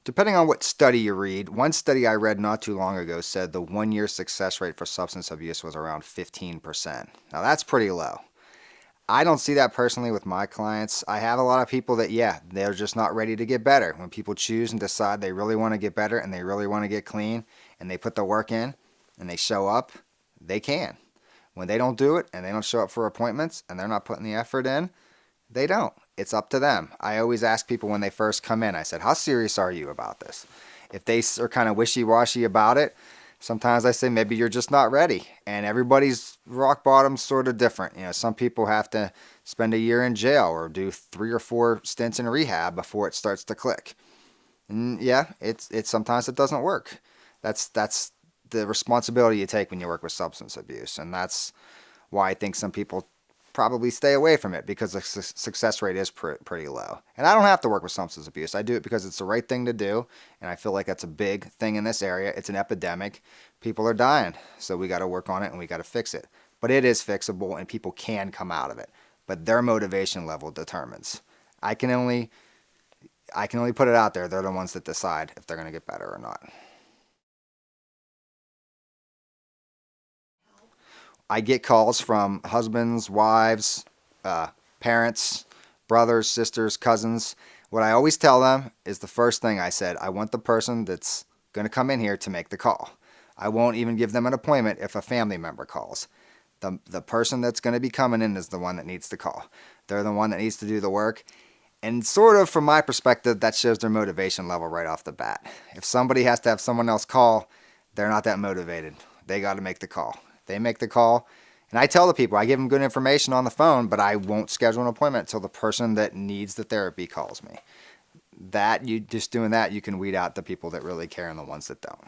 Depending on what study you read, one study I read not too long ago said the 1 year success rate for substance abuse was around 15%. Now that's pretty low. I don't see that personally with my clients. I have a lot of people that, yeah, they're just not ready to get better. When people choose and decide they really want to get better and they really want to get clean and they put the work in and they show up, they can. When they don't do it and they don't show up for appointments and they're not putting the effort in, they don't. It's up to them. I always ask people when they first come in, I said, how serious are you about this? If they are kind of wishy washy about it, sometimes I say maybe you're just not ready. And everybody's rock bottom's sort of different. Some people have to spend a year in jail or do 3 or 4 stints in rehab before it starts to click. And yeah, it's sometimes it doesn't work. That's the responsibility you take when you work with substance abuse, and that's why I think some people probably stay away from it because the success rate is pretty low. And I don't have to work with substance abuse. I do it because it's the right thing to do, and I feel like that's a big thing in this area. It's an epidemic. People are dying, so we got to work on it and we got to fix it. But it is fixable, and people can come out of it. But their motivation level determines. I can only I can only put it out there. They're the ones that decide if they're going to get better or not. I get calls from husbands, wives, parents, brothers, sisters, cousins. What I always tell them is the first thing I said, I want the person that's going to come in here to make the call. I won't even give them an appointment if a family member calls. The person that's going to be coming in is the one that needs to call. They're the one that needs to do the work. And sort of from my perspective, that shows their motivation level right off the bat. If somebody has to have someone else call, they're not that motivated. They got to make the call. They make the call. And I tell the people, I give them good information on the phone, but I won't schedule an appointment until the person that needs the therapy calls me. That, you just doing that, you can weed out the people that really care and the ones that don't.